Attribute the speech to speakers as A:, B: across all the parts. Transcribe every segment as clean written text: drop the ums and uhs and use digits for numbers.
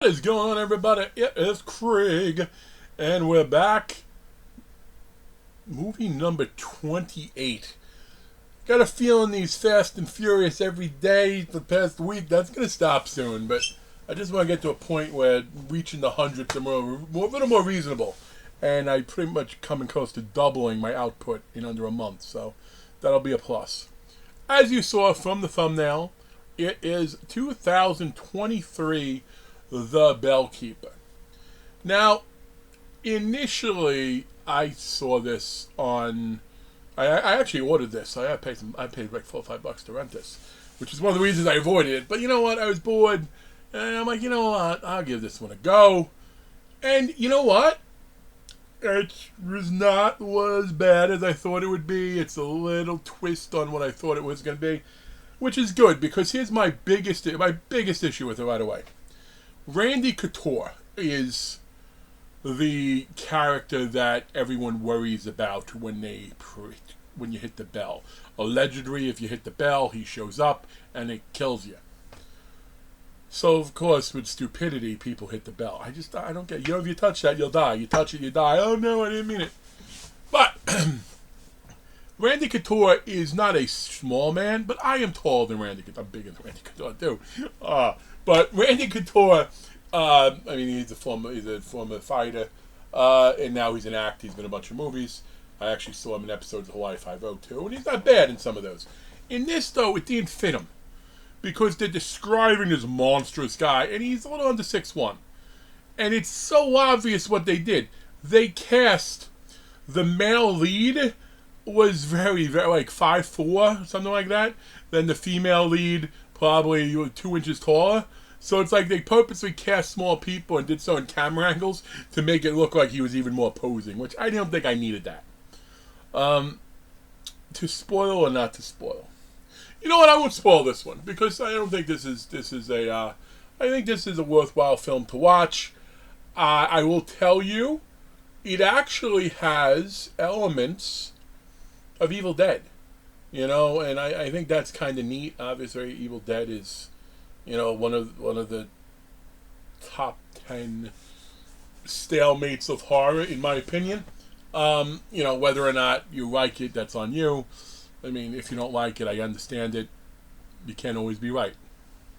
A: What is going on, everybody? It is Craig, and we're back. Movie number 28. Got a feeling these Fast and Furious every day for the past week, that's going to stop soon, but I just want to get to a point where reaching the hundreds are a little more reasonable. And I pretty much coming close to doubling my output in under a month, so that'll be a plus. As you saw from the thumbnail, it is 2023 The Bellkeeper. Now, initially, I saw this on. I actually ordered this. I paid like $4 or $5 to rent this, which is one of the reasons I avoided it. But you know what? I was bored, and I'm like, you know what? I'll give this one a go. And you know what? It was not as bad as I thought it would be. It's a little twist on what I thought it was going to be, which is good because here's my biggest issue with it right away. Randy Couture is the character that everyone worries about when you hit the bell. Allegedly, if you hit the bell, he shows up and it kills you. So of course, with stupidity, people hit the bell. I don't get. You know, if you touch that, you'll die. You touch it, you die. Oh no, I didn't mean it. But Randy Couture is not a small man, but I am taller than Randy Couture. I'm bigger than Randy Couture too. But Randy Couture, I mean, he's a former fighter, and now he's an actor. He's been in a bunch of movies. I actually saw him in episodes of Hawaii Five-0 too, and he's not bad in some of those. In this, though, it didn't fit him because they're describing this monstrous guy, and he's a little under 6'1". And it's so obvious what they did. They cast the male lead was very, very like 5'4", something like that. Then the female lead probably 2 inches taller. So it's like they purposely cast small people and did so in camera angles to make it look like he was even more posing, which I don't think I needed that. To spoil or not to spoil? You know what? I won't spoil this one because I don't think this is a. I think this is a worthwhile film to watch. I will tell you, it actually has elements of Evil Dead. You know, and I think that's kind of neat. Obviously, Evil Dead is, you know, one of the top 10 stalemates of horror, in my opinion. You know, whether or not you like it, that's on you. I mean, if you don't like it, I understand it. You can't always be right.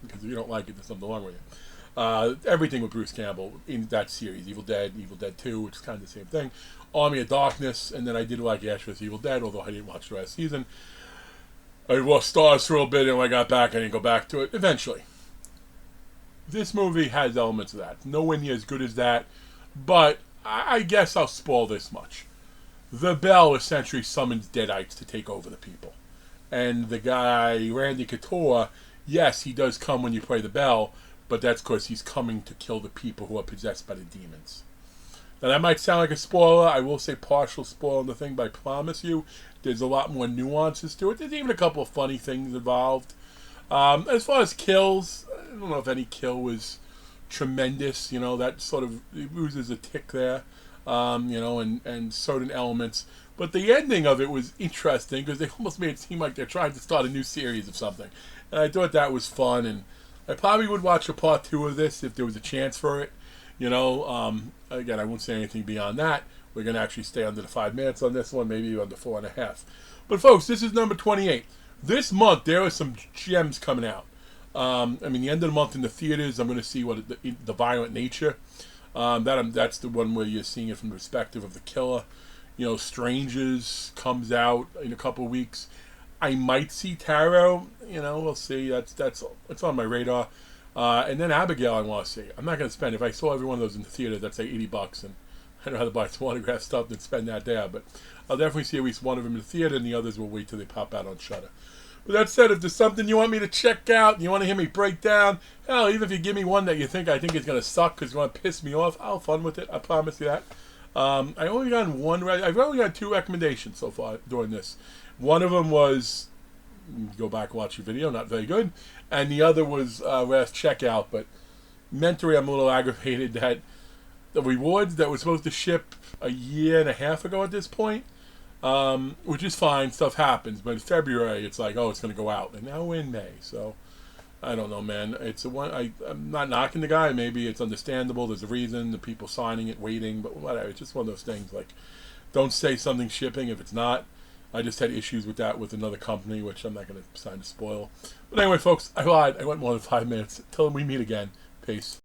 A: Because if you don't like it, there's something wrong with you. Everything with Bruce Campbell in that series, Evil Dead 2, which is kind of the same thing. Army of Darkness, and then I did like Ash vs. Evil Dead, although I didn't watch the last season. I watched Stars for a little bit, and when I got back, I didn't go back to it. Eventually. This movie has elements of that. Nowhere near as good as that, but I guess I'll spoil this much. The bell essentially summons Deadites to take over the people. And the guy, Randy Couture, yes, he does come when you play the bell, but that's because he's coming to kill the people who are possessed by the demons. Now, that might sound like a spoiler. I will say partial spoiler on the thing, but I promise you, there's a lot more nuances to it. There's even a couple of funny things involved. As far as kills, I don't know if any kill was tremendous. You know, that sort of oozes a tick there. You know, and certain elements. But the ending of it was interesting because they almost made it seem like they're trying to start a new series of something. And I thought that was fun. And I probably would watch a part 2 of this if there was a chance for it. You know, again, I won't say anything beyond that. We're going to actually stay under the 5 minutes on this one, maybe under 4.5. But folks, this is number 28. This month, there are some gems coming out. I mean, the end of the month in the theaters, I'm going to see what the Violent Nature. That's the one where you're seeing it from the perspective of the killer. You know, Strangers comes out in a couple of weeks. I might see Tarot. You know, we'll see. That's on my radar. And then Abigail, I want to see. I'm not going to spend. If I saw every one of those in the theater, that's like $80, and I'd rather buy some autograph stuff than spend that there. But I'll definitely see at least one of them in the theater, and the others will wait till they pop out on Shudder. With that said, if there's something you want me to check out, and you want to hear me break down, hell, even if you give me one that I think is going to suck because you want to piss me off, I'll have fun with it. I promise you that. I've only got 2 recommendations so far during this. One of them was go back and watch your video, not very good, and the other was last checkout. But mentally, I'm a little aggravated that the rewards that were supposed to ship a year and a half ago at this point. Which is fine, stuff happens, but in February it's like, oh, it's going to go out, and now we're in May, so I don't know, man. It's a one. I'm not knocking the guy. Maybe it's understandable. There's a reason. The people signing it, waiting, but whatever. It's just one of those things. Like, don't say something shipping if it's not. I just had issues with that with another company, which I'm not going to sign to spoil. But anyway, folks, I lied. I went more than 5 minutes. Till we meet again. Peace.